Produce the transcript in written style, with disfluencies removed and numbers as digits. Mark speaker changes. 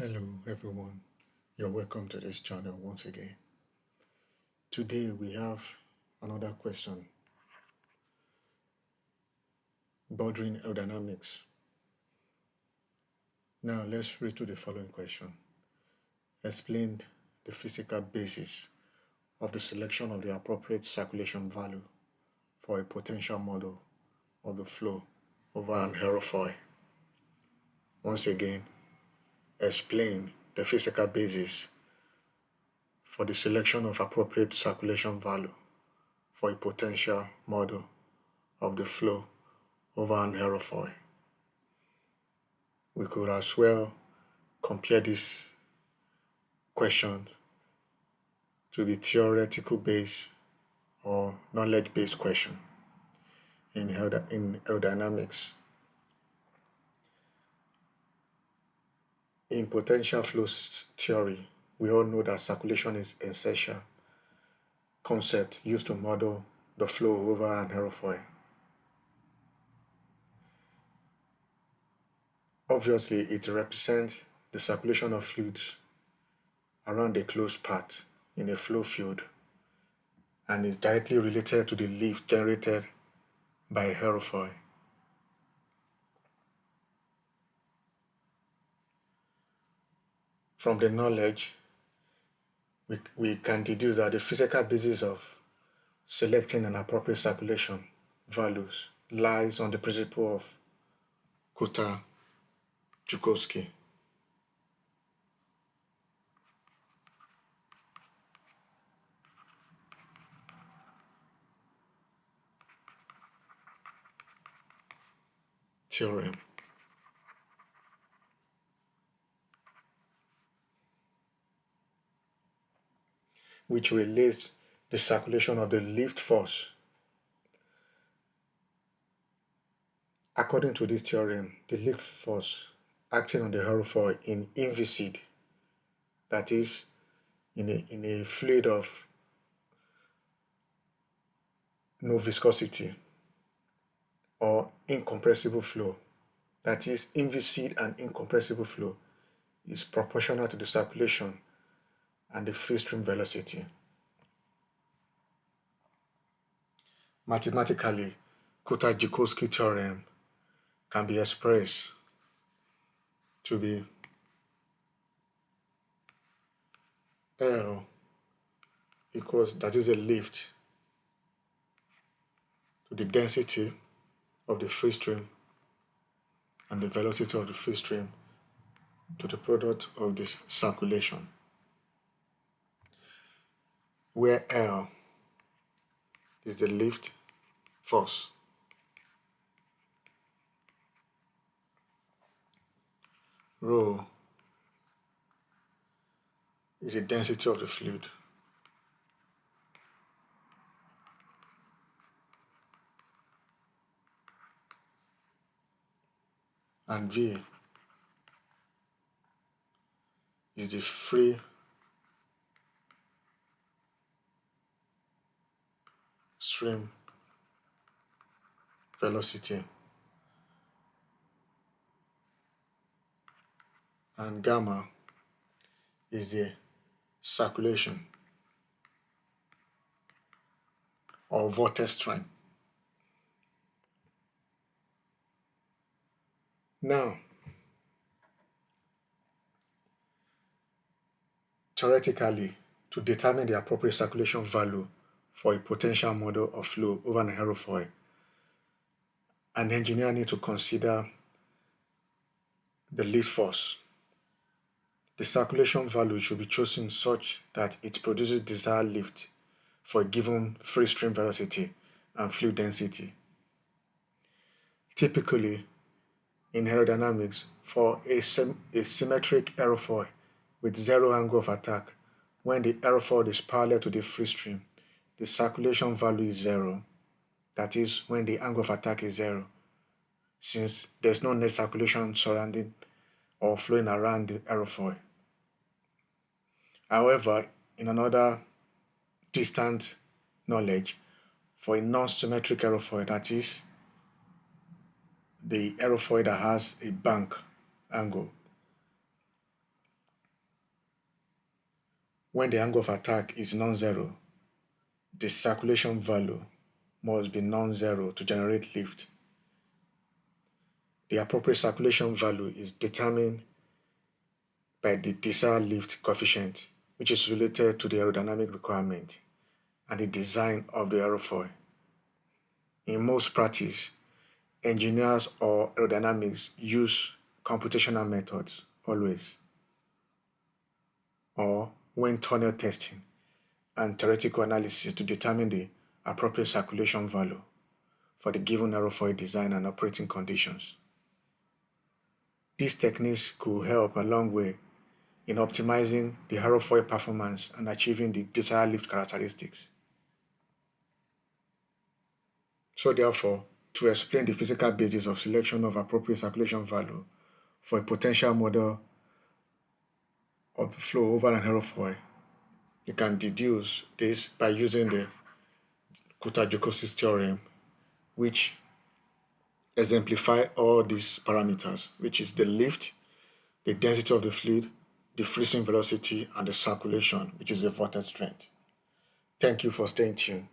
Speaker 1: Hello everyone, you're welcome to this channel once again. Today we have another question bordering aerodynamics. Now let's read to the following question. Explain the physical basis of the selection of the appropriate circulation value for a potential model of the flow over an aerofoil. Once again, explain the physical basis for the selection of appropriate circulation value for a potential model of the flow over an aerofoil. We could as well compare this question to the theoretical based or knowledge based question in aerodynamics. In potential flow theory, we all know that circulation is an essential concept used to model the flow over an aerofoil. Obviously, it represents the circulation of fluids around a closed path in a flow field and is directly related to the lift generated by a aerofoil. From the knowledge, we can deduce that the physical basis of selecting an appropriate circulation values lies on the principle of Kuta-Joukowski. Theorem. Which relates the circulation of the lift force. According to this theorem, the lift force acting on the aerofoil in inviscid, that is, in a fluid of no viscosity, or incompressible flow, that is, inviscid and incompressible flow, is proportional to the circulation and the free stream velocity. Mathematically, Kuta-Joukowski theorem can be expressed to be L equals, that is a lift, to the density of the free stream and the velocity of the free stream to the product of the circulation, where L is the lift force, rho is the density of the fluid, and V is the free stream velocity, and gamma is the circulation or vortex strength. Now, theoretically, to determine the appropriate circulation value for a potential model of flow over an aerofoil, an engineer needs to consider the lift force. The circulation value should be chosen such that it produces desired lift for a given free stream velocity and fluid density. Typically, in aerodynamics, for a symmetric aerofoil with zero angle of attack, when the aerofoil is parallel to the free stream, the circulation value is zero. That is, when the angle of attack is zero, since there's no net circulation surrounding or flowing around the aerofoil. However, in another distant knowledge, for a non-symmetric aerofoil, that is, the aerofoil that has a bank angle, When the angle of attack is non-zero, the circulation value must be non-zero to generate lift. The appropriate circulation value is determined by the desired lift coefficient, which is related to the aerodynamic requirement and the design of the aerofoil. In most practice, engineers or aerodynamics use computational methods always, or when tunnel testing and theoretical analysis to determine the appropriate circulation value for the given aerofoil design and operating conditions. These techniques could help a long way in optimizing the aerofoil performance and achieving the desired lift characteristics. So therefore, to explain the physical basis of selection of appropriate circulation value for a potential model of the flow over an aerofoil, you can deduce this by using the Kutajokosis theorem, which exemplify all these parameters, which is the lift, the density of the fluid, the free-swing velocity, and the circulation, which is the vortex strength. Thank you for staying tuned.